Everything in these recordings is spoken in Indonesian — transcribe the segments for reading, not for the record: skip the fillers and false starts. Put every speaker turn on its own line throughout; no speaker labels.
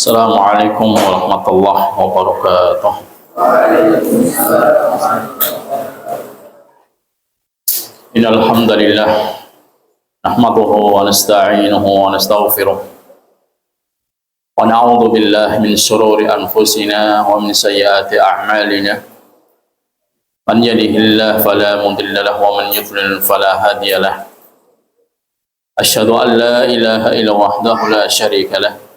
Assalamualaikum warahmatullahi wabarakatuh. Innal hamdalillah nahmaduhu wa nasta'inuhu wa nastaghfiruh wa na'udzu billahi min shururi anfusina wa min sayyiati a'malina. Man yahdihillahu fala mudilla lahu wa man yudlil fala hadiya lahu. Asyhadu an la ilaha illa wahdahu la syarika lahu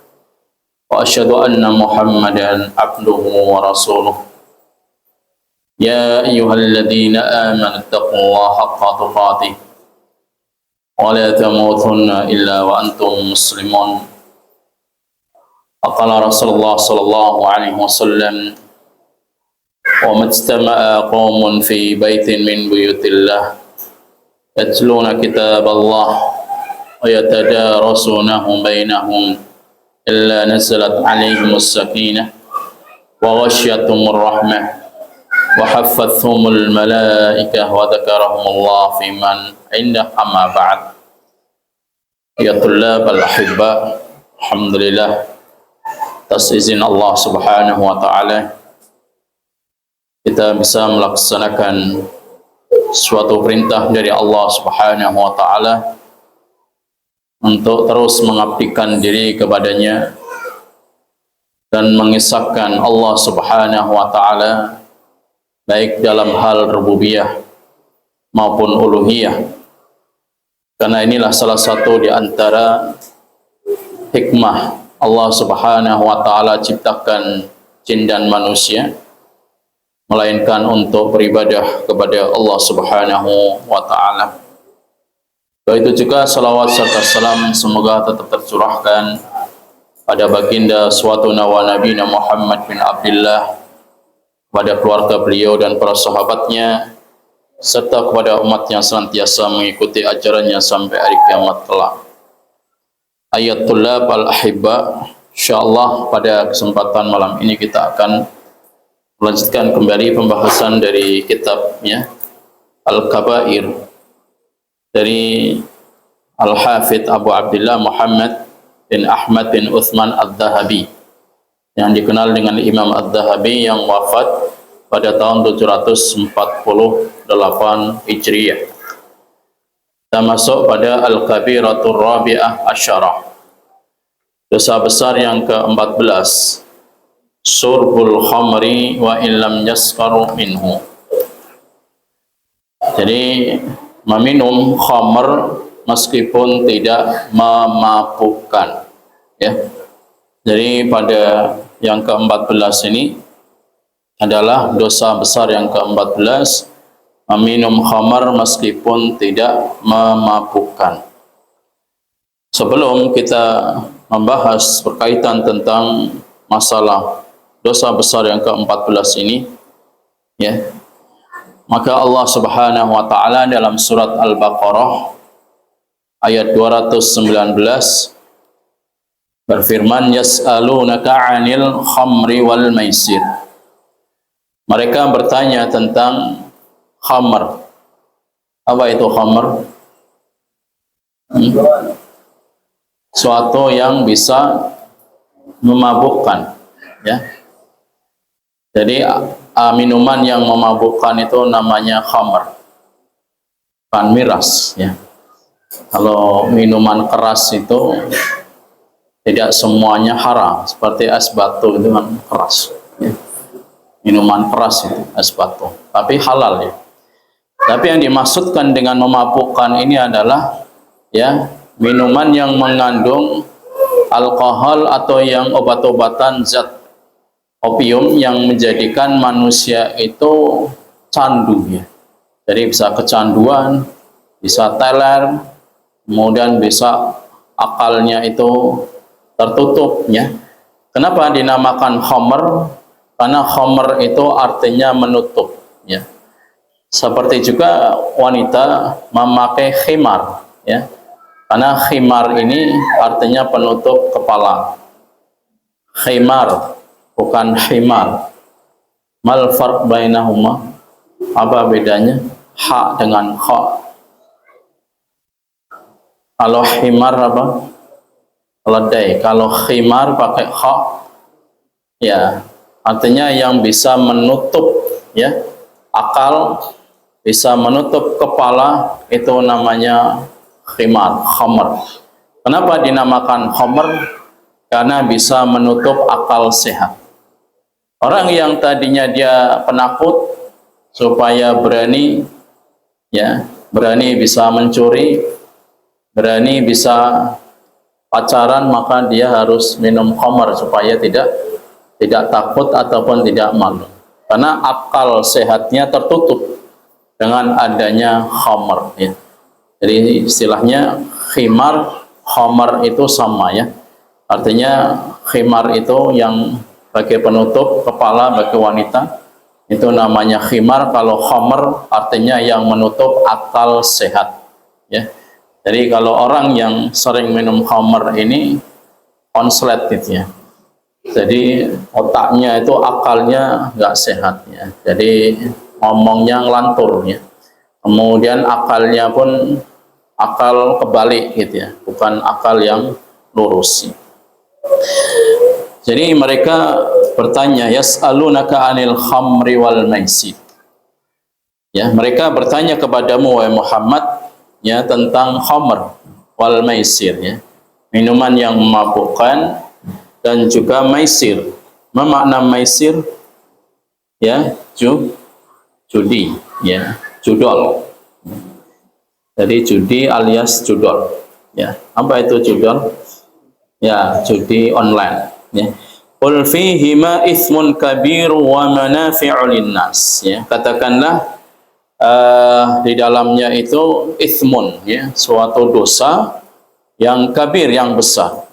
wa asyhadu anna Muhammadan abduhu wa rasuluh. Ya ayyuhalladzina amanu taqullaha haqqa tuqatih wa la tamutunna illa wa antum muslimun. Qala Rasulullah sallallahu alaihi wasallam, wa majtama'a qaumun fi baitin min buyutillah yatluna kitaballah wa yatadarasunahu bainahum illa nazalat alaihimus sakinah wa ghashyatumur rahmah wa haffathumul malaikah wa dzakarahumullah fi man indah. Amma ba'd. Ya tullabal ahibba, alhamdulillah atas izin Allah subhanahu wa ta'ala kita bisa melaksanakan suatu perintah dari Allah subhanahu wa ta'ala untuk terus mengabdikan diri kepadanya dan mengisahkan Allah subhanahu wa ta'ala baik dalam hal rububiyah maupun uluhiyah, karena inilah salah satu di antara hikmah Allah subhanahu wa ta'ala ciptakan jin dan manusia, melainkan untuk beribadah kepada Allah subhanahu wa ta'ala. Begitu juga salawat serta salam semoga tetap tercurahkan pada baginda suwatuna wa nabiyina Muhammad bin Abdullah, pada keluarga beliau dan para sahabatnya, serta kepada umat yang senantiasa mengikuti ajarannya sampai hari kiamat kelak. Ayatullah al-ahibba, insyaallah pada kesempatan malam ini kita akan melanjutkan kembali pembahasan dari kitabnya Al-Kabair dari Al-Hafidh Abu Abdullah Muhammad bin Ahmad bin Uthman Adz-Dzahabi, yang dikenal dengan Imam Adz-Dzahabi, yang wafat pada tahun 748 Hijriah. Kita masuk pada Al-Kabiratur Rabi'ah Asyarah, dosa besar yang ke-14, Surbul Khamri wa illam yaskaru minhu. Jadi meminum khamr meskipun tidak memabukkan, ya. Jadi pada yang ke-14 ini adalah dosa besar yang ke-14, meminum khamr meskipun tidak memabukkan. Sebelum kita membahas berkaitan tentang masalah dosa besar yang ke-14 ini, ya, maka Allah subhanahu wa ta'ala dalam surat Al-Baqarah ayat 219 berfirman, yas'alunaka 'anil khamri wal maisir. Mereka bertanya tentang khamr. Apa itu khamr? Suatu yang bisa memabukkan, ya. Jadi minuman yang memabukkan itu namanya khamr, bukan miras, ya. Kalau minuman keras itu tidak semuanya haram, seperti es batu itu kan keras, ya. Minuman keras itu es batu, tapi halal, ya. Tapi yang dimaksudkan dengan memabukkan ini adalah, ya, minuman yang mengandung alkohol atau yang obat-obatan zat opium yang menjadikan manusia itu candu, ya. Jadi bisa kecanduan, bisa teler, kemudian bisa akalnya itu tertutup, ya. Kenapa dinamakan khamr? Karena khamr itu artinya menutup, ya. Seperti juga wanita memakai khimar, ya. Karena khimar ini artinya penutup kepala. Khimar, bukan himar. Mal farq bainahuma? Apa bedanya ha dengan kha? Kalau himar apa? keledai. Kalau khimar pakai kha, ya artinya yang bisa menutup ya akal, bisa menutup kepala, itu namanya khimar, khamar. Kenapa dinamakan khamar? Karena bisa menutup akal sehat. Orang yang tadinya dia penakut, supaya berani ya, berani bisa mencuri, berani bisa pacaran, maka dia harus minum khamar supaya tidak takut ataupun tidak malu. Karena akal sehatnya tertutup dengan adanya khamar ya. Jadi istilahnya khimar, khamar itu sama ya. Artinya khimar itu yang bagi penutup kepala bagi wanita, itu namanya khimar. Kalau khamar artinya yang menutup akal sehat ya. Jadi kalau orang yang sering minum khamar ini konslet gitu ya. Jadi otaknya itu, akalnya nggak sehat ya. Jadi ngomongnya ngelantur ya. Kemudian akalnya pun akal kebalik gitu ya, bukan akal yang lurus. Jadi mereka bertanya, yas'alunaka 'anil khamri wal maisir. Ya, mereka bertanya kepadamu wahai Muhammad ya tentang khamr wal maisir ya. Minuman yang memabukkan dan juga maisir. Apa makna maisir? Ya, judi ya, judol. Jadi judi alias judol. Ya, apa itu judol? Ya, judi online ya. Qul fihima itsmun kabir wa manafi'u linnas ya. Katakanlah di dalamnya itu itsmun ya, suatu dosa yang kabir, yang besar,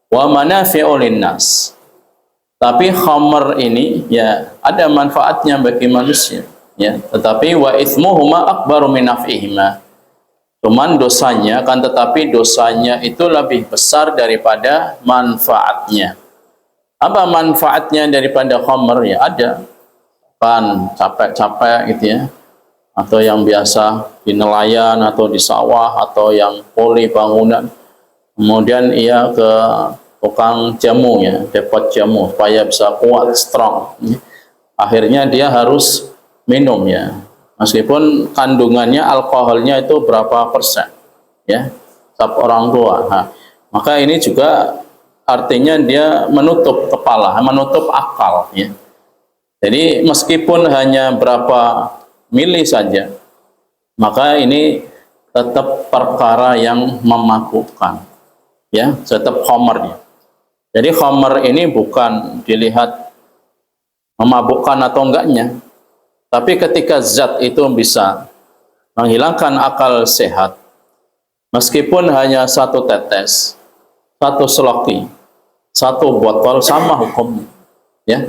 wa manafi'u linnas. Tapi khamr ini ya ada manfaatnya bagi manusia ya, tetapi wa itsmuhuma akbaru min naf'ihima. Cuman dosanya, kan tetapi dosanya itu lebih besar daripada manfaatnya. Apa manfaatnya daripada khamr? Ya ada, kan capek-capek gitu ya, atau yang biasa di nelayan atau di sawah atau yang poli bangunan, kemudian ia ke tukang jamu ya, depot jamu supaya bisa kuat, strong. Akhirnya dia harus minum ya, meskipun kandungannya alkoholnya itu berapa persen ya, setiap orang tua. Nah, maka ini juga artinya dia menutup kepala, menutup akal ya. Jadi meskipun hanya berapa mili saja, maka ini tetap perkara yang memabukkan ya, tetap khamr. Jadi khamr ini bukan dilihat memabukkan atau enggaknya, tapi ketika zat itu bisa menghilangkan akal sehat, meskipun hanya satu tetes, satu seloki, satu botol, sama hukumnya ya.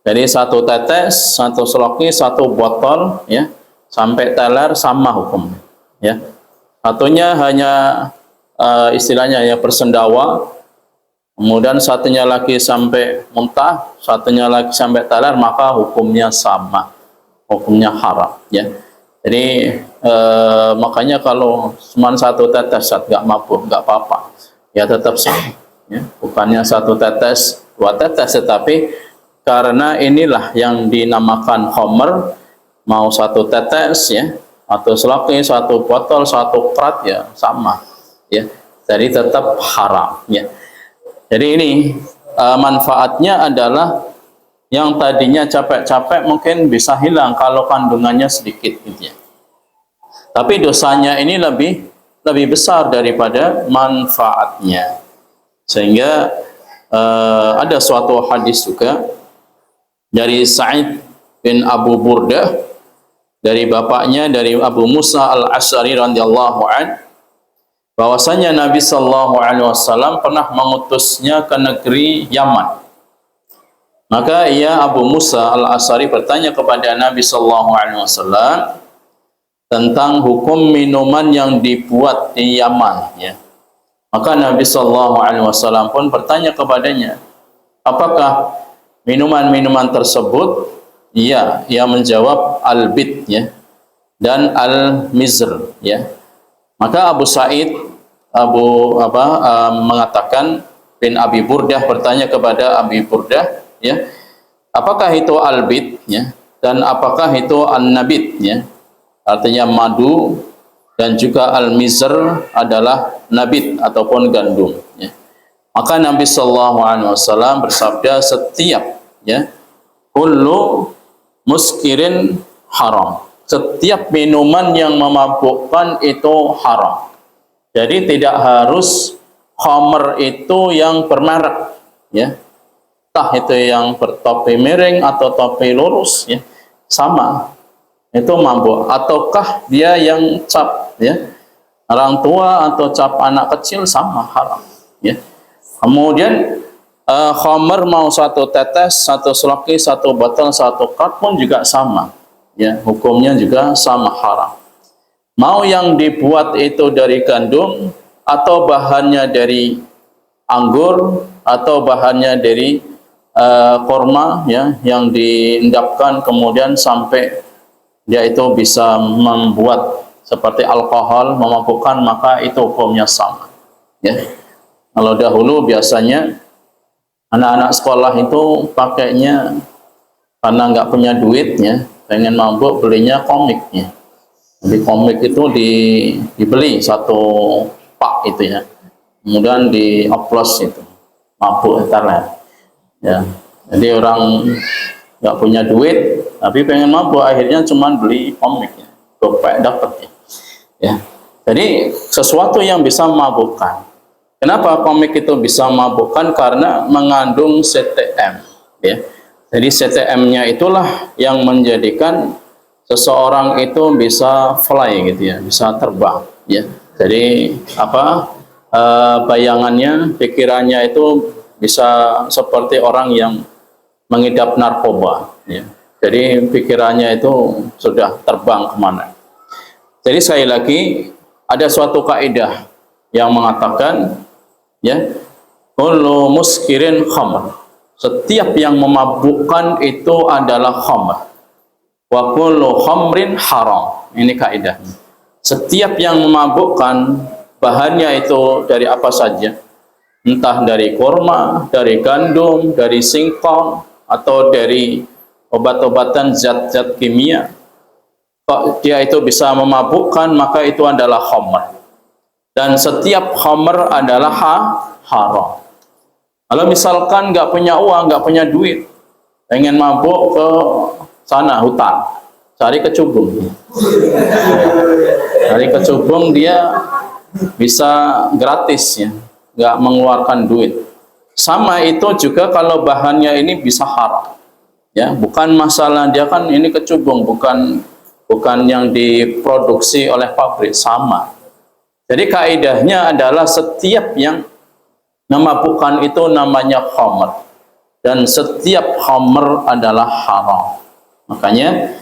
Jadi satu tetes, satu seloki, satu botol ya, sampai teler, sama hukumnya ya. Satunya hanya istilahnya ya bersendawa, kemudian satunya lagi sampai muntah, satunya lagi sampai teler, maka hukumnya sama, hukumnya haram ya. Jadi makanya kalau cuma satu tetes saat nggak mabuk nggak apa-apa ya, tetap sama ya. Bukannya satu tetes, dua tetes, tetapi karena inilah yang dinamakan khamr, mau satu tetes ya, atau seloki, satu botol, satu prat ya sama ya. Jadi tetap haram ya. Jadi ini manfaatnya adalah yang tadinya capek-capek mungkin bisa hilang kalau kandungannya sedikit gitu ya. Tapi dosanya ini lebih besar daripada manfaatnya. Sehingga ada suatu hadis juga dari Sa'id bin Abu Burdah, dari bapaknya, dari Abu Musa al-Asy'ari radhiyallahu an, bahwasanya Nabi sallallahu alaihi wasallam pernah mengutusnya ke negeri Yaman. Maka ia, Abu Musa al-Asy'ari, bertanya kepada Nabi sallallahu alaihi wasallam tentang hukum minuman yang dibuat di Yaman ya. Maka Nabi sallallahu alaihi wasallam pun bertanya kepadanya, apakah minuman-minuman tersebut? Ia menjawab al-bit ya, dan al-mizr ya. Maka Abu Sa'id mengatakan, bin Abi Burdah bertanya kepada Abi Burdah, ya, apakah itu albit, ya, dan apakah itu an-nabit, ya, artinya madu, dan juga al-mizr adalah nabit ataupun gandum, ya. Maka Nabi Shallallahu Alaihi Wasallam bersabda, setiap, ya, kullu muskirin haram, setiap minuman yang memabukkan itu haram. Jadi tidak harus khamr itu yang bermerek, ya, entah itu yang bertopi miring atau topi lurus, ya, sama, itu mabuk. Ataukah dia yang cap, ya, orang tua atau cap anak kecil, sama, haram, ya. Kemudian khamr mau satu tetes, satu selaki, satu botol, satu cup pun juga sama, ya, hukumnya juga sama, haram. Mau yang dibuat itu dari gandum, atau bahannya dari anggur, atau bahannya dari korma, ya, yang diendapkan kemudian sampai dia itu bisa membuat seperti alkohol, memabukkan, maka itu hukumnya sama, ya. Kalau dahulu biasanya anak-anak sekolah itu pakainya, karena nggak punya duitnya, pengen mabuk, belinya komiknya. Jadi komik itu dibeli satu pak itu, ya, kemudian dioplos itu, mabuk ntar, ya. Jadi orang nggak punya duit tapi pengen mabuk, akhirnya cuman beli komik, ya, gopek dapat, ya. Jadi sesuatu yang bisa memabukkan. Kenapa komik itu bisa memabukkan? Karena mengandung CTM, ya. Jadi CTM-nya itulah yang menjadikan seseorang itu bisa fly, gitu, ya, bisa terbang, ya. Jadi bayangannya, pikirannya itu bisa seperti orang yang mengidap narkoba, ya. Jadi pikirannya itu sudah terbang kemana. Jadi sekali lagi ada suatu kaidah yang mengatakan, ya, kullu muskirin khamr, setiap yang memabukkan itu adalah khamr, wa kullu khamrin haram. Ini kaidahnya. Setiap yang memabukkan, bahannya itu dari apa saja, entah dari kurma, dari gandum, dari singkong, atau dari obat-obatan zat-zat kimia, kok dia itu bisa memabukkan, maka itu adalah khamr. Dan setiap khamr adalah haram. Kalau misalkan nggak punya uang, nggak punya duit, pengen mabuk ke sana hutan, cari kecubung. Cari kecubung dia bisa gratis, ya, nggak mengeluarkan duit. Sama itu juga kalau bahannya ini bisa haram, ya, bukan masalah dia kan ini kecubung, bukan yang diproduksi oleh pabrik, sama. Jadi kaidahnya adalah setiap yang memabukkan itu namanya khamr, dan setiap khamr adalah haram. Makanya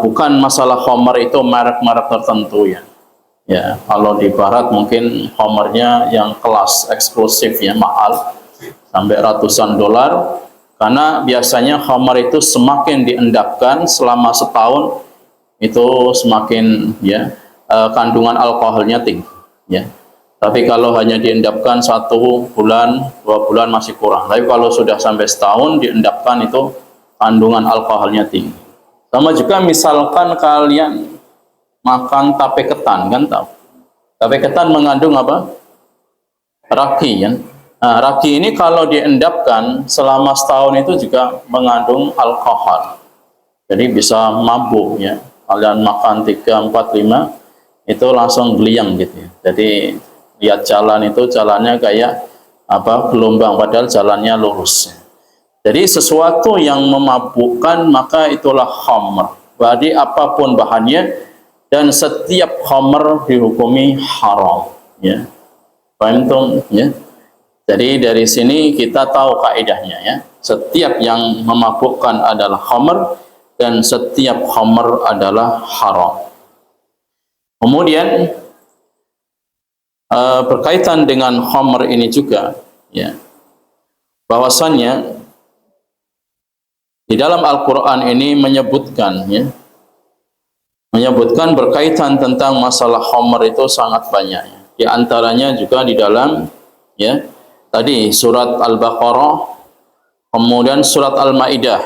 bukan masalah khamr itu merek-merek tertentu, ya. Ya, kalau di barat mungkin khamrnya yang kelas eksklusif, ya, mahal sampai ratusan dolar, karena biasanya khamr itu semakin diendapkan selama setahun itu semakin, ya, kandungan alkoholnya tinggi, ya. Tapi kalau hanya diendapkan 1 bulan, 2 bulan masih kurang. Tapi kalau sudah sampai setahun diendapkan, itu kandungan alkoholnya tinggi. Sama juga misalkan kalian makan tape ketan, kan tahu? Tape ketan mengandung apa? Ragi, kan? Nah, ragi ini kalau diendapkan selama setahun itu juga mengandung alkohol. Jadi bisa mabuk, ya. Kalian makan 3, 4, 5 itu langsung geliang, gitu, ya. Jadi lihat jalan itu jalannya kayak gelombang, padahal jalannya lurus. Jadi sesuatu yang memabukkan maka itulah khamr, berarti apapun bahannya, dan setiap khamr dihukumi haram, ya. Paham tuh, ya. Jadi dari sini kita tahu kaidahnya, ya. Setiap yang memabukkan adalah khamr, dan setiap khamr adalah haram. Kemudian berkaitan dengan khamr ini juga, ya, bahwasannya di dalam Al-Quran ini menyebutkan, ya, menyebutkan berkaitan tentang masalah khamr itu sangat banyak, ya. Di antaranya juga di dalam ya tadi surat Al-Baqarah, kemudian surat Al-Maidah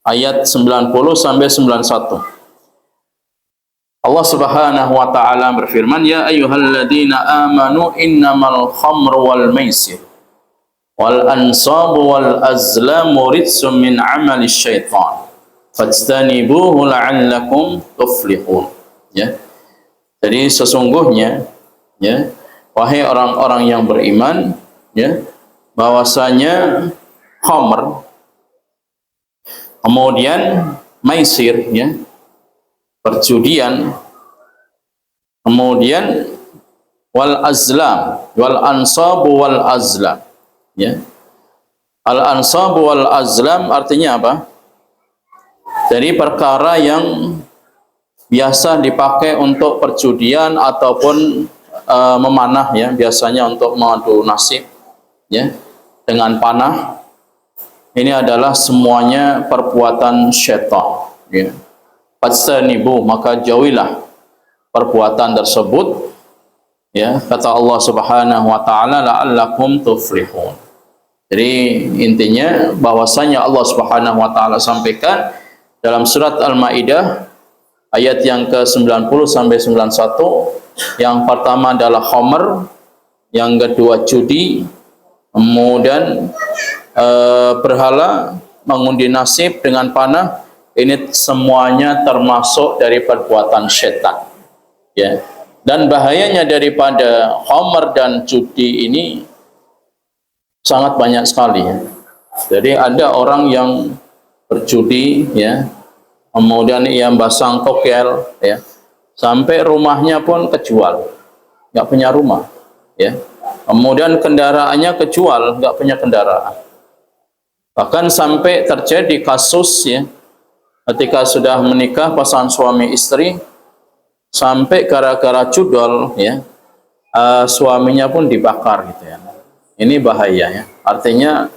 ayat 90 sampai 91. Allah Subhanahu wa taala berfirman, ya ayyuhalladzina amanu innamal khamru wal maisir wal ansabu wal azlamu rijsum min amali syaitan fajtanibuhu la'allakum tuflihun. Ya. Jadi sesungguhnya ya wahai orang-orang yang beriman ya bahwasanya khamr, kemudian maisir ya perjudian, kemudian wal azlam wal ansabu wal azlam ya. Al ansabu wal azlam artinya apa? Jadi perkara yang biasa dipakai untuk perjudian ataupun memanah ya, biasanya untuk mengadu nasib ya dengan panah. Ini adalah semuanya perbuatan syaitan ya. Fajtanibu, maka jauhilah perbuatan tersebut ya, kata Allah Subhanahu wa taala la'allakum tuflihun. Jadi intinya bahwasanya Allah Subhanahu wa taala sampaikan dalam surat Al-Maidah ayat yang ke-90 sampai 91, yang pertama adalah khamr, yang kedua judi, kemudian berhala, mengundi nasib dengan panah. Ini semuanya termasuk dari perbuatan setan ya. Dan bahayanya daripada khamr dan judi ini sangat banyak sekali ya. Jadi ada orang yang berjudi ya, kemudian ia pasang tokel ya, sampai rumahnya pun kejual, nggak punya rumah ya. Kemudian kendaraannya kejual, nggak punya kendaraan. Bahkan sampai terjadi kasus ya, ketika sudah menikah pasangan suami istri, sampai gara-gara judol ya suaminya pun dibakar gitu ya. Ini bahaya ya. Artinya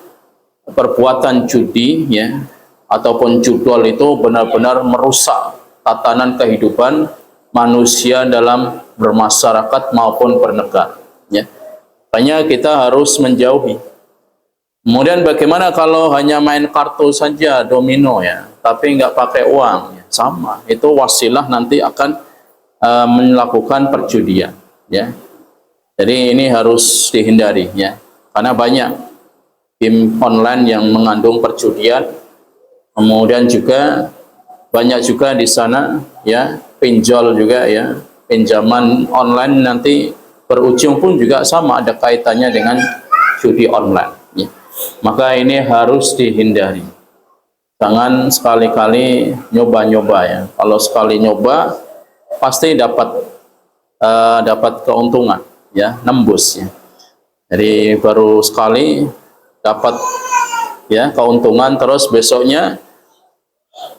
perbuatan judi ya ataupun judol itu benar-benar merusak tatanan kehidupan manusia dalam bermasyarakat maupun bernegara ya. Makanya kita harus menjauhi. Kemudian bagaimana kalau hanya main kartu saja, domino ya, tapi nggak pakai uang ya, sama, itu wasilah nanti akan melakukan perjudian ya. Jadi ini harus dihindari ya, karena banyak game online yang mengandung perjudian. Kemudian juga banyak juga di sana ya pinjol juga ya, pinjaman online nanti berujung pun juga sama, ada kaitannya dengan judi online ya. Maka ini harus dihindari. Jangan sekali-kali nyoba-nyoba ya. Kalau sekali nyoba pasti dapat keuntungan ya, nembus ya. Jadi baru sekali dapat ya keuntungan, terus besoknya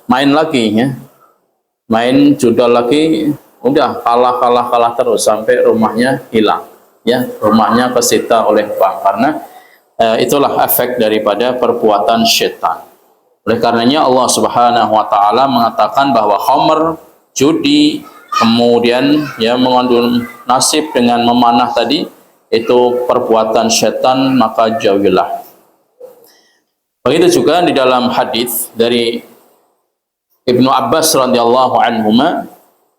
main lagi ya, main judol lagi, udah kalah terus sampai rumahnya hilang ya, rumahnya kesita oleh bank. Karena itulah efek daripada perbuatan syaitan. Oleh karenanya Allah Subhanahu wa taala mengatakan bahwa khamr, judi, kemudian ya mengandung nasib dengan memanah tadi, itu perbuatan syaitan, maka jauhilah. Begitu juga di dalam hadis dari Ibnu Abbas radhiyallahu anhuma,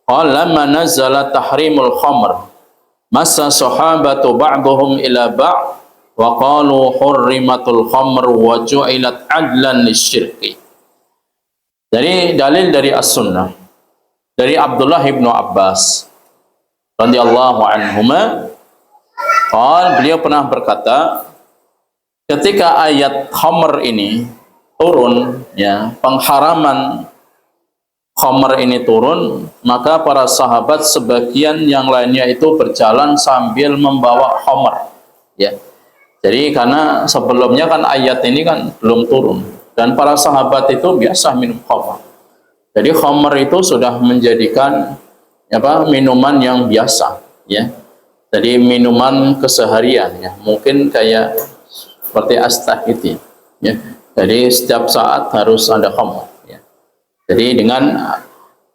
qala lamma nazala tahrimul khamr massa sahabatu ba'dhum ila ba'd wa qalu hurrimatul khamr wa ju'ilat adlan lisyirki. Dari dalil dari as-sunnah dari Abdullah ibnu Abbas radhiyallahu anhuma, beliau pernah berkata, ketika ayat khamr ini turun ya, pengharaman khamr ini turun, maka para sahabat sebagian yang lainnya itu berjalan sambil membawa khamr ya. Jadi karena sebelumnya kan ayat ini kan belum turun, dan para sahabat itu biasa minum khamr. Jadi khamr itu sudah menjadikan minuman yang biasa ya. Jadi minuman keseharian ya, mungkin kayak seperti astagfirullah ya. Jadi setiap saat harus ada khamr ya. Jadi dengan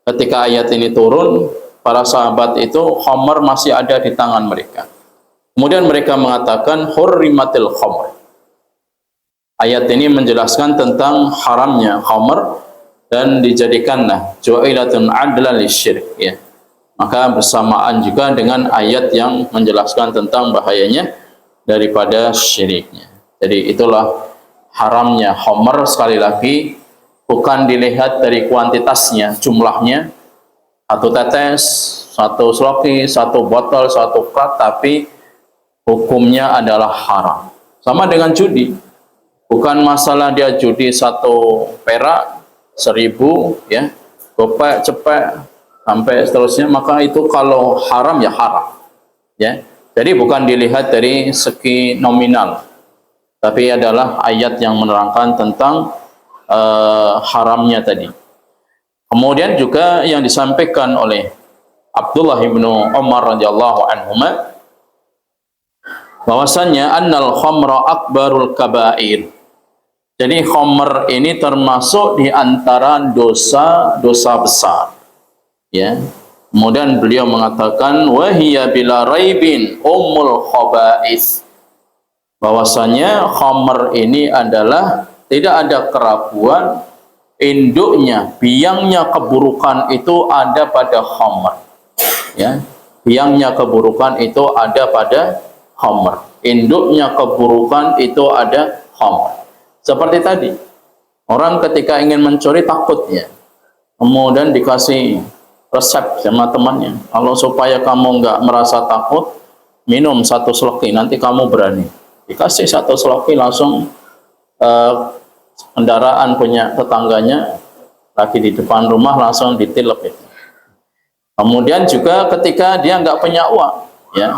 ketika ayat ini turun, para sahabat itu khamr masih ada di tangan mereka. Kemudian mereka mengatakan hurrimatil khamr. Ayat ini menjelaskan tentang haramnya khamr dan dijadikanlah ju'ilatun adlan lisyirk, ya. Maka bersamaan juga dengan ayat yang menjelaskan tentang bahayanya daripada syiriknya. Jadi itulah haramnya khamr. Sekali lagi, bukan dilihat dari kuantitasnya, jumlahnya, satu tetes, satu sloki, satu botol, satu prat, tapi hukumnya adalah haram. Sama dengan judi, bukan masalah dia judi 1 perak, 1000, ya, gopek, cepek, sampai seterusnya, maka itu kalau haram ya haram, ya. Jadi bukan dilihat dari segi nominal, tapi adalah ayat yang menerangkan tentang haramnya tadi. Kemudian juga yang disampaikan oleh Abdullah bin Umar radhiyallahu anhuma, bahwasannya annal khamra akbarul kabair. Jadi khamr ini termasuk di antara dosa-dosa besar, ya. Kemudian beliau mengatakan wahiya bila raibin ummul khaba'is, bahwasanya khamr ini adalah tidak ada keraguan induknya, biangnya keburukan itu ada pada khamr, ya. Biangnya keburukan itu ada pada khamr, induknya keburukan itu ada khamr. Seperti tadi, orang ketika ingin mencuri takutnya, kemudian dikasih resep sama temannya, kalau supaya kamu nggak merasa takut, minum 1 sloki, nanti kamu berani. Dikasih 1 sloki, langsung kendaraan punya tetangganya lagi di depan rumah langsung ditilep itu. Kemudian juga ketika dia nggak punya uang, ya,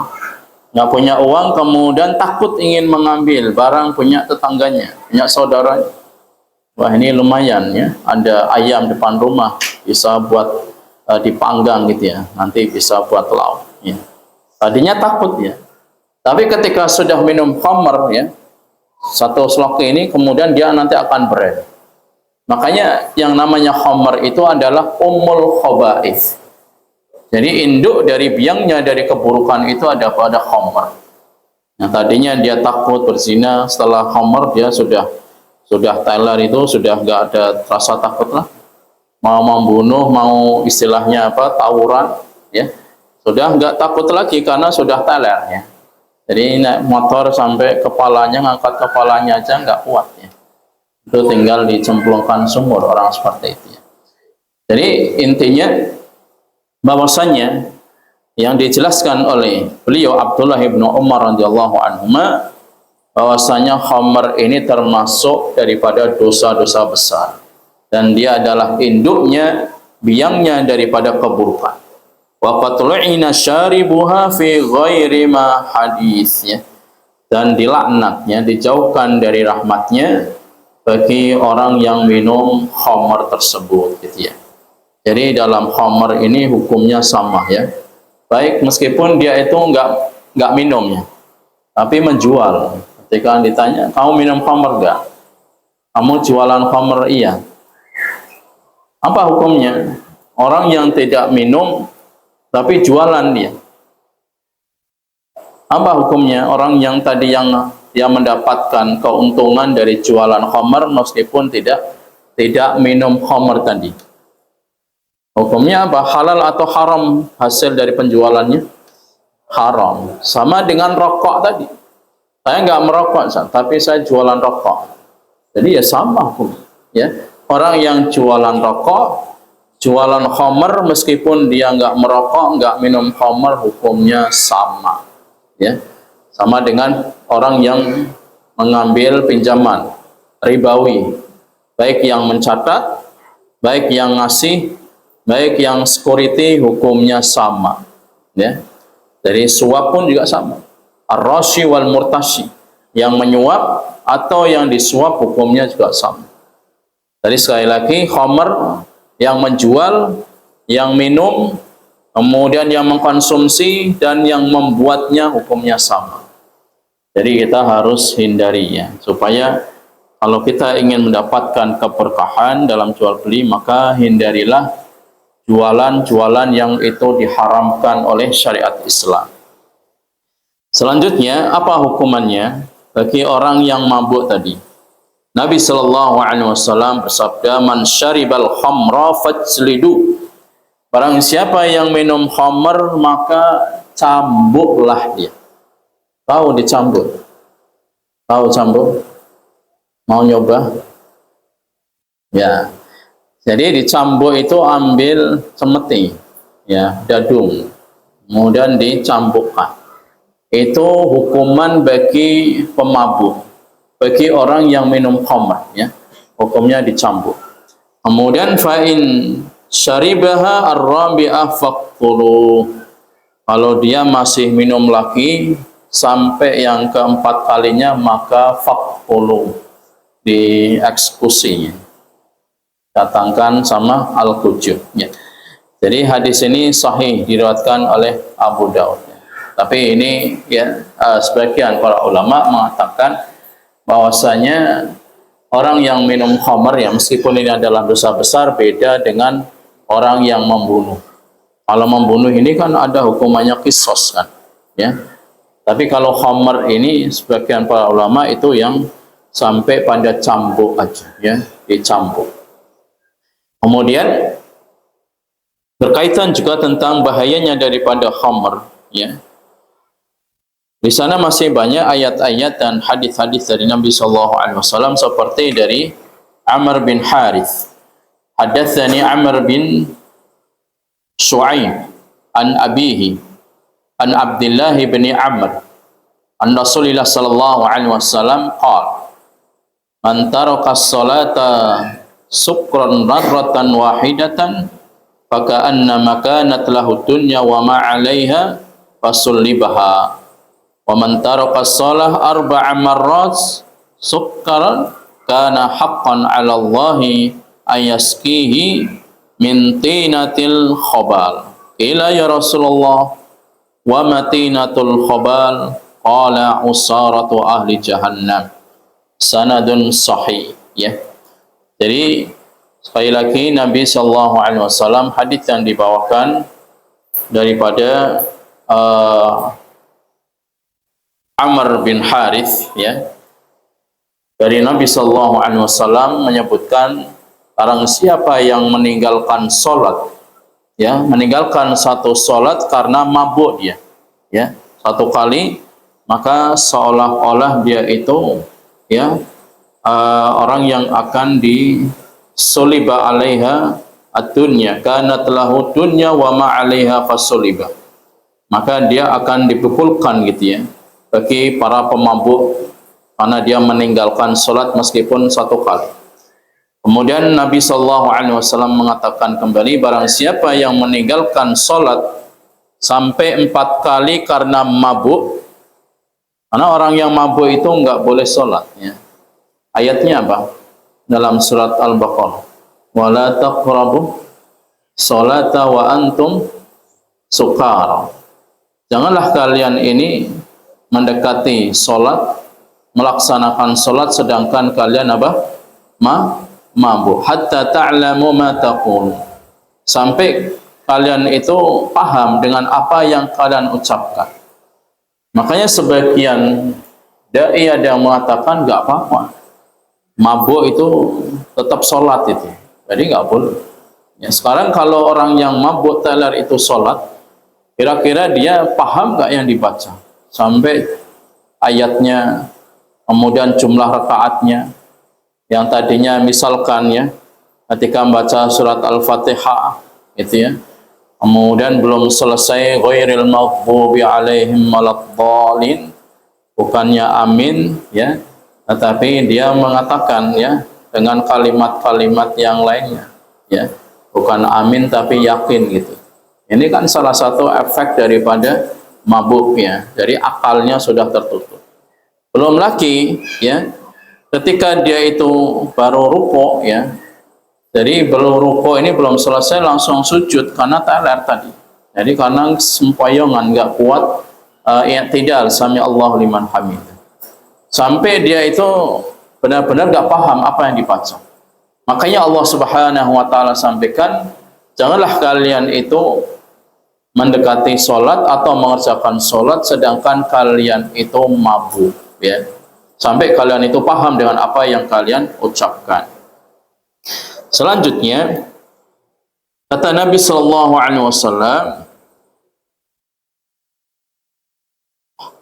nggak punya uang, kemudian takut ingin mengambil barang punya tetangganya, punya saudaranya. Wah, ini lumayan, ya, ada ayam depan rumah, bisa buat dipanggang gitu, ya, nanti bisa buat lauk, ya. Tadinya takut, ya, tapi ketika sudah minum khamr, ya, 1 sloki ini, kemudian dia nanti akan berani. Makanya yang namanya khamr itu adalah ummul khaba'ith. Jadi induk dari biangnya, dari keburukan itu ada pada khamr. Nah, tadinya dia takut berzina, setelah khamr dia sudah teler, itu sudah nggak ada rasa takut lah. Mau membunuh, mau istilahnya apa, tawuran, ya, sudah nggak takut lagi karena sudah teler, ya. Jadi naik motor sampai kepalanya, ngangkat kepalanya aja nggak kuat, ya. Itu tinggal dicemplungkan sumur orang seperti itu, ya. Jadi intinya bahwasanya yang dijelaskan oleh beliau Abdullah bin Umar radhiyallahu anhuma, bahwasanya khamr ini termasuk daripada dosa-dosa besar dan dia adalah induknya, biangnya daripada keburukan. Wa qatlu'ina syaribuha fi ghairi ma hadis, ya. Dan dilaknatnya, dijauhkan dari rahmatnya bagi orang yang minum khamr tersebut, gitu, ya. Jadi dalam khamr ini hukumnya sama, ya. Baik meskipun dia itu enggak minumnya, tapi menjual. Ketika ditanya, kamu minum khamr enggak? Kamu jualan khamr? Iya. Apa hukumnya? Orang yang tidak minum tapi jualan dia. Apa hukumnya? Orang yang tadi yang dia mendapatkan keuntungan dari jualan khamr meskipun tidak minum khamr tadi. Hukumnya apa? Halal atau haram hasil dari penjualannya? Haram. Sama dengan rokok tadi. Saya nggak merokok, tapi saya jualan rokok. Jadi ya sama hukum, ya. Orang yang jualan rokok, jualan khamr, meskipun dia nggak merokok, nggak minum khamr, hukumnya sama, ya. Sama dengan orang yang mengambil pinjaman ribawi, baik yang mencatat, baik yang ngasih, baik yang security, hukumnya sama, ya. Dari suap pun juga sama. Ar-rashi wal murtashi, yang menyuap atau yang disuap, hukumnya juga sama. Jadi sekali lagi, khamr yang menjual, yang minum, kemudian yang mengkonsumsi dan yang membuatnya, hukumnya sama. Jadi kita harus hindarinya, supaya kalau kita ingin mendapatkan keberkahan dalam jual beli, maka hindarilah jualan-jualan yang itu diharamkan oleh syariat Islam. Selanjutnya, apa hukumannya bagi orang yang mabuk tadi? Nabi sallallahu alaihi wasallam bersabda, "Man syaribal khamra fajlidu." Barang siapa yang minum khamr maka cambuklah dia. Tahu dicambuk? Tahu cambuk? Mau nyoba? Ya. Jadi dicambuk itu ambil cemeti, ya, dadung, kemudian dicambukkan. Itu hukuman bagi pemabuk, bagi orang yang minum khamr, ya. Hukumnya dicambuk. Kemudian fa'in syaribaha ar-rabi'ah faqtulu. Kalau dia masih minum lagi sampai yang keempat kalinya maka faqtulu, dieksekusi. Datangkan sama Al-Qujub, ya. Jadi hadis ini sahih diriwayatkan oleh Abu Daud. Tapi ini ya sebagian para ulama mengatakan bahwasanya orang yang minum khamr, ya, meskipun ini adalah dosa besar, beda dengan orang yang membunuh. Kalau membunuh ini kan ada hukumannya qisas, kan, ya. Tapi kalau khamr ini sebagian para ulama itu yang sampai pada cambuk aja, ya, dicambuk. Kemudian berkaitan juga tentang bahayanya daripada khamr, ya. Di sana masih banyak ayat-ayat dan hadis-hadis dari Nabi sallallahu alaihi wasallam seperti dari Amr bin Harith. Hadatsani Amr bin Shu'aib an abihi an Abdullah bin Amr an Rasulillah sallallahu alaihi wasallam qala man taraka as-salata sukran marratan wahidatan faka'annama kanat lahu dunya wa ma 'alaiha fasullibaha wa man taraka as-salah arba'a marrat sukran kana haqqan 'ala Allahi ayaskihi min tinatil khabal. Qila ya Rasulullah wa ma tinatul khabal? Qala usaratu ahli jahannam. Sanadun sahih, ya. Jadi sekali lagi Nabi sallallahu alaihi wasallam, hadis yang dibawakan daripada Amr bin Harith, ya, dari Nabi sallallahu alaihi wasallam menyebutkan barang siapa yang meninggalkan salat, ya, meninggalkan satu salat karena mabuk dia, ya, satu kali, maka seolah-olah dia itu, ya, orang yang akan disuliba alaiha ad-dunya, kanat lahu dunya wa ma 'alaiha fasuliba. Maka dia akan dipukulkan, gitu, ya, bagi para pemabuk karena dia meninggalkan salat meskipun satu kali. Kemudian Nabi sallallahu alaihi wasallam mengatakan kembali, barang siapa yang meninggalkan salat sampai 4 kali karena mabuk, karena orang yang mabuk itu enggak boleh salat, ya. Ayatnya apa? Dalam surat Al-Baqarah. Wa la taqrabu sholata wa antum sukara. Janganlah kalian ini mendekati salat, melaksanakan salat sedangkan kalian apa? Mabuk. Hatta ta'lamu ma taqul. Sampai kalian itu paham dengan apa yang kalian ucapkan. Makanya sebagian dai ada yang mengatakan enggak apa-apa. Mabuk itu tetap sholat itu, jadi nggak boleh. Ya, sekarang kalau orang yang mabuk teler itu sholat, kira-kira dia paham nggak yang dibaca sampai ayatnya, kemudian jumlah rakaatnya, yang tadinya misalkan, ya, ketika membaca surat Al-Fatihah, itu, ya, kemudian belum selesai ghairil maghdubi alaihim waladdallin, bukannya amin, ya, tetapi dia mengatakan, ya, dengan kalimat-kalimat yang lainnya, ya, bukan amin tapi yakin, gitu. Ini kan salah satu efek daripada mabuk, ya. Jadi akalnya sudah tertutup. Belum lagi, ya, ketika dia itu baru rukuk, ya, jadi belum rukuk ini belum selesai langsung sujud karena teler tadi. Jadi karena sempoyongan, nggak kuat i'tidal sami Allahu liman hamid. Sampai dia itu benar-benar gak paham apa yang dibaca. Makanya Allah Subhanahu wa taala sampaikan, Janganlah kalian itu mendekati sholat atau mengerjakan sholat sedangkan kalian itu mabuk, ya, sampai kalian itu paham dengan apa yang kalian ucapkan. Selanjutnya kata Nabi Shallallahu Alaihi Wasallam,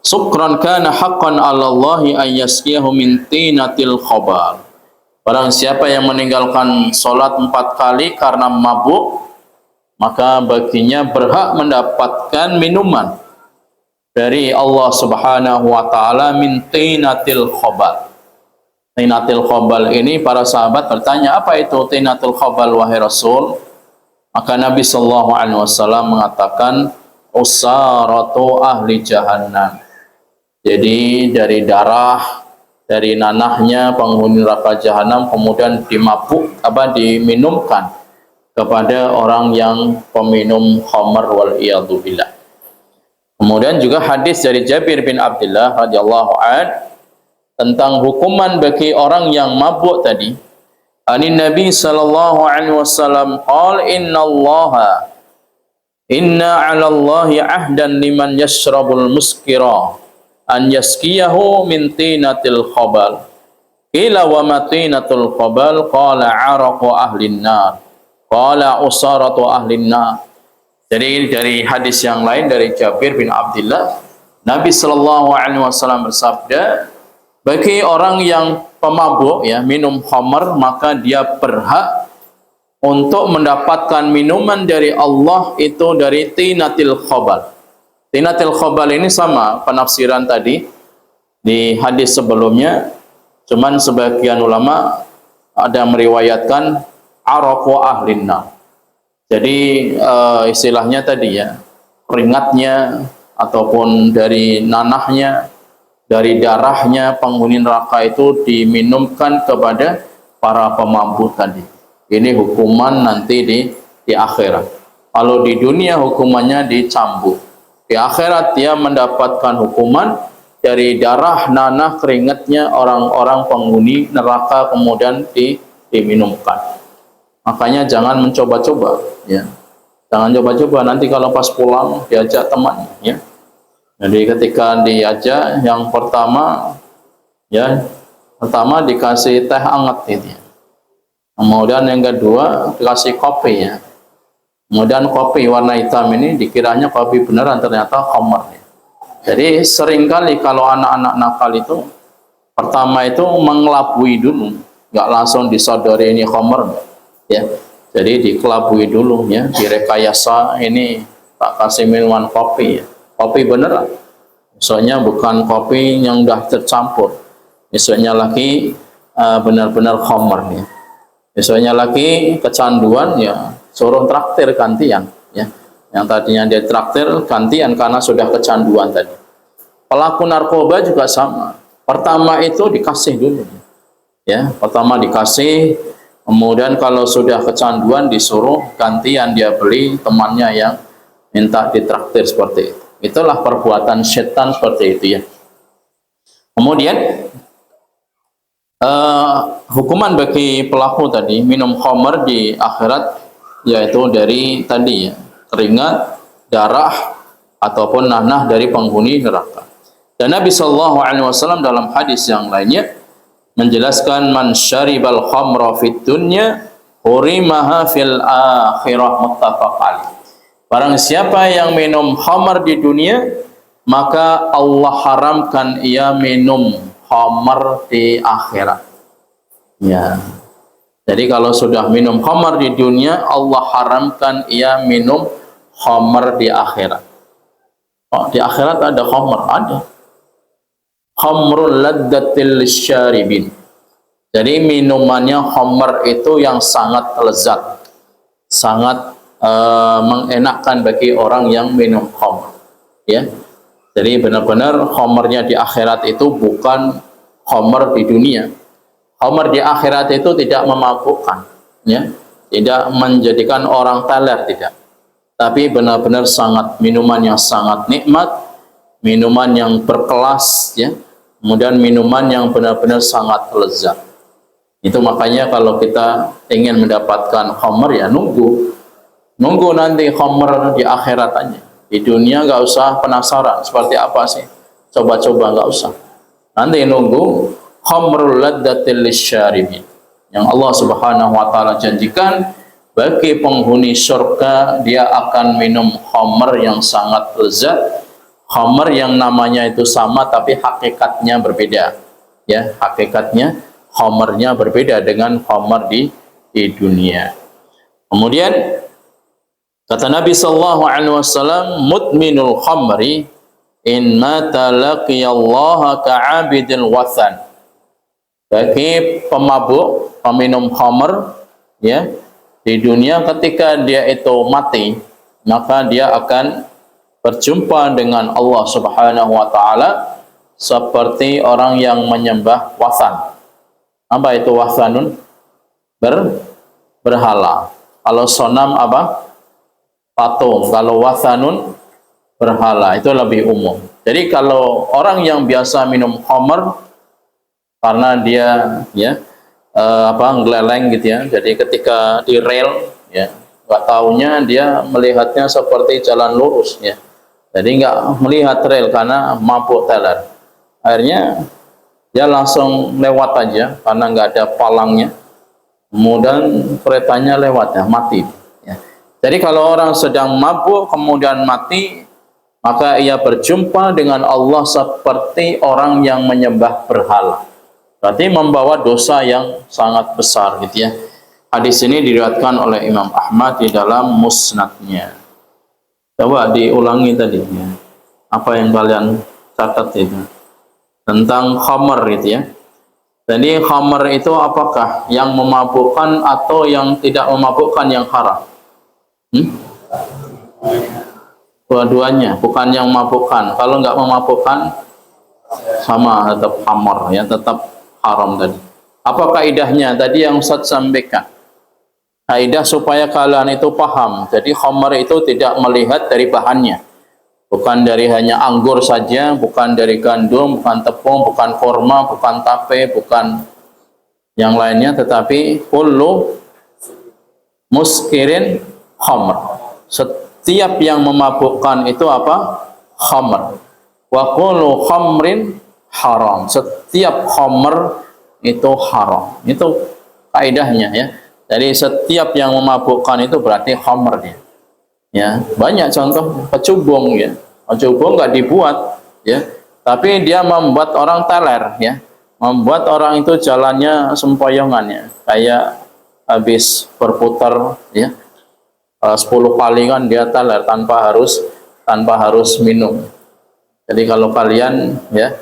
"Sukran kana haqqan 'ala Allahi an yasqiyahu min tinatil khabal." Barang siapa yang meninggalkan sholat 4 kali karena mabuk, maka baginya berhak mendapatkan minuman dari Allah Subhanahu wa taala min tinatil khabal. Tinatil khabal ini para sahabat bertanya, apa itu tinatil khabal wahai Rasul? Maka Nabi sallallahu alaihi wasallam mengatakan, usaratu ahli jahannam. Jadi dari darah, dari nanahnya penghuni neraka jahanam kemudian diminumkan kepada orang yang peminum khamar wal iyadu billah. Kemudian juga hadis dari Jabir bin Abdullah radhiyallahu an tentang hukuman bagi orang yang mabuk tadi. Anin Nabi sallallahu alaihi wasallam qala inna 'ala Allahi 'ahdan liman yashrabul muskira an yaskiyahu min tinatil khabal. Qila wa ma tinatul khabal? Qala 'araqu ahlin nar. Qala usaratu ahlin nar. Jadi dari hadis yang lain dari Jabir bin Abdullah, Nabi sallallahu alaihi wasallam bersabda, bagi orang yang pemabuk, ya, minum khamar, maka dia berhak untuk mendapatkan minuman dari Allah itu dari tinatil khabal. Tinatil khabal ini sama penafsiran tadi di hadis sebelumnya, cuman sebagian ulama ada meriwayatkan araqu ahlin nar. Jadi istilahnya tadi, ya, keringatnya ataupun dari nanahnya, dari darahnya penghuni neraka itu diminumkan kepada para pemabuk tadi. Ini hukuman nanti di akhirat. Kalau di dunia hukumannya dicambuk, di akhirat dia mendapatkan hukuman dari darah, nanah, keringatnya orang-orang penghuni neraka kemudian diminumkan. Makanya jangan mencoba-coba, ya. Jangan coba-coba, nanti kalau pas pulang diajak teman, ya. Jadi ketika diajak, yang pertama, ya, pertama dikasih teh hangat gitu, ya. Kemudian yang kedua dikasih kopi, ya. Kemudian kopi warna hitam ini dikiranya kopi beneran, ternyata khamar, ya. Jadi seringkali kalau anak-anak nakal itu pertama itu mengelabui dulu, nggak langsung disodori ini khamar, ya. Jadi dikelabui dulu, ya, direkayasa, ini tak kasih minuman kopi, ya. Kopi beneran, misalnya bukan kopi yang udah tercampur, misalnya lagi benar-benar khamar, ya. Misalnya lagi kecanduan, ya, suruh traktir gantian, ya. Yang tadinya dia traktir gantian karena sudah kecanduan tadi. Pelaku narkoba juga sama, pertama itu dikasih dulu, ya, pertama dikasih, kemudian kalau sudah kecanduan disuruh gantian dia beli temannya yang minta ditraktir seperti itu. Itulah perbuatan setan seperti itu, ya. Kemudian hukuman bagi pelaku tadi minum khamar di akhirat yaitu dari tadi, ya, keringat, darah ataupun nanah dari penghuni neraka. Dan Nabi sallallahu alaihi wasallam dalam hadis yang lainnya menjelaskan, man syaribal khamra fid dunya hurimaha fil akhirah, muttafaq alaih. Barang siapa yang minum khamar di dunia, maka Allah haramkan ia minum khamar di akhirat, ya. Jadi kalau sudah minum khamar di dunia, Allah haramkan ia minum khamar di akhirat. Oh, di akhirat ada khamar, ada. Khamrul laddatil syaribin. Jadi minumannya khamar itu yang sangat lezat, sangat mengenakkan bagi orang yang minum khamr, ya. Jadi benar-benar khamrnya di akhirat itu bukan khamr di dunia. Khamr di akhirat itu tidak memabukkan, ya, tidak menjadikan orang teler, tidak. Tapi benar-benar sangat minuman yang sangat nikmat, minuman yang berkelas, ya. Kemudian minuman yang benar-benar sangat lezat. Itu makanya kalau kita ingin mendapatkan khamr, ya, nunggu Nunggu nanti khamr di akhirat aja. Di dunia nggak usah penasaran seperti apa sih. Coba-coba nggak usah. Nanti nunggu khamrul ladzatil lisyaribin. Yang Allah Subhanahu wa taala janjikan bagi penghuni surga, dia akan minum khamr yang sangat lezat. Khamr yang namanya itu sama tapi hakikatnya berbeda. Ya, hakikatnya khamrnya berbeda dengan khamr di dunia. Kemudian kata Nabi sallallahu alaihi wasallam, mudminul khamri in mata laqiyallaha ka'abidil wathan. Bagi pemabuk, peminum khamr, ya, di dunia ketika dia itu mati, maka dia akan berjumpa dengan Allah Subhanahu wa taala seperti orang yang menyembah wathan. Apa itu wathanun? Berhala. Kalau sonam apa? Patung. Kalau wathanun, berhala. Itu lebih umum. Jadi kalau orang yang biasa minum khamr karena dia ngeleleng gitu ya. Jadi ketika di rel ya, nggak taunya dia melihatnya seperti jalan lurus ya. Jadi nggak melihat rel karena mabuk teler. Akhirnya dia langsung lewat aja karena nggak ada palangnya. Kemudian keretanya lewat ya, mati. Ya. Jadi kalau orang sedang mabuk kemudian mati, maka ia berjumpa dengan Allah seperti orang yang menyembah berhala. Berarti membawa dosa yang sangat besar gitu ya. Hadis ini diriwayatkan oleh Imam Ahmad di dalam musnadnya. Coba diulangi tadi ya. Apa yang kalian catat itu tentang khamr gitu ya. Jadi khamr itu apakah yang memabukkan atau yang tidak memabukkan yang haram? Dua-duanya, bukan yang memabukkan. Kalau nggak memabukkan sama tetap khamr ya, tetap haram tadi. Apa kaidahnya tadi yang Ustaz sampaikan? Kaidah supaya kalian itu paham. Jadi khamr itu tidak melihat dari bahannya. Bukan dari hanya anggur saja, bukan dari gandum, bukan tepung, bukan korma, bukan tape, bukan yang lainnya, tetapi kullu muskirin khamr. Setiap yang memabukkan itu apa? Khamr. Wa kullu khamrin haram. Setiap khamr itu haram. Itu kaidahnya ya. Jadi setiap yang memabukkan itu berarti khamr dia. Ya, banyak contoh kecubung ya. Kecubung nggak dibuat ya, tapi dia membuat orang teler ya. Membuat orang itu jalannya sempoyongan ya. Kayak habis berputar ya. 10 kali kan dia teler tanpa harus minum. Jadi kalau kalian ya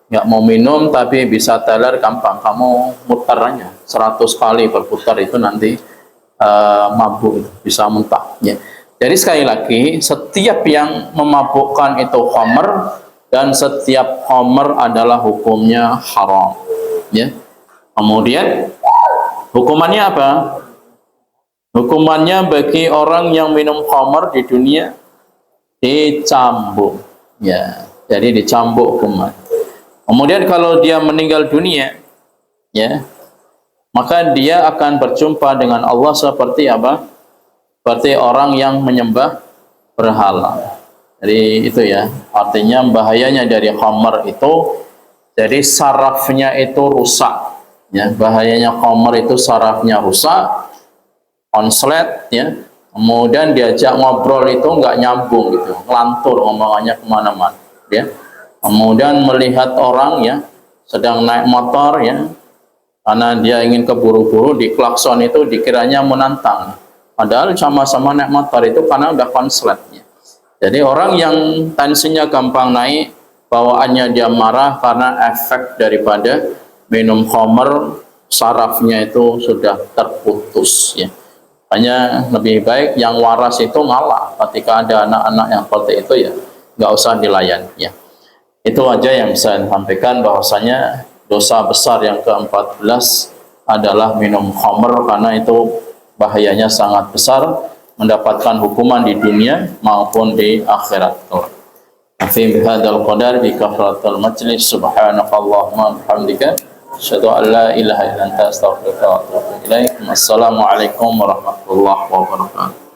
nggak mau minum tapi bisa teler, gampang, kamu muternya 100 kali berputar itu nanti mabuk, bisa muntah ya. Jadi sekali lagi, setiap yang memabukkan itu khamr, dan setiap khamr adalah hukumnya haram ya. Kemudian hukumannya apa? Hukumannya bagi orang yang minum khamr di dunia dicambuk ya. Jadi dicambuk hukuman. Kemudian kalau dia meninggal dunia ya, maka dia akan berjumpa dengan Allah seperti apa? Seperti orang yang menyembah berhala. Jadi itu ya, artinya bahayanya dari khamr itu, jadi sarafnya itu rusak ya. Bahayanya khamr itu sarafnya rusak, konslet ya. Kemudian diajak ngobrol itu nggak nyambung gitu, ngelantur ngomongannya kemana-mana ya. Kemudian melihat orang ya sedang naik motor ya, karena dia ingin keburu-buru, di klakson itu dikiranya menantang, padahal sama-sama naik motor itu karena udah konslet ya. Jadi orang yang tensinya gampang naik, bawaannya dia marah karena efek daripada minum khamr, sarafnya itu sudah terputus ya. Hanya lebih baik yang waras itu ngalah ketika ada anak-anak yang seperti itu ya, nggak usah dilayan ya. Itu aja yang bisa saya sampaikan, bahwasanya dosa besar yang ke-14 adalah minum khamr, karena itu bahayanya sangat besar, mendapatkan hukuman di dunia maupun di akhirat. Fi bihadzal qadar bi kafaratul majlis, subhanakallahumma bihamdika asyhadu an la ilaha illa anta astaghfiruka wa atubu ilaik. Wassalamu alaikum warahmatullahi wabarakatuh.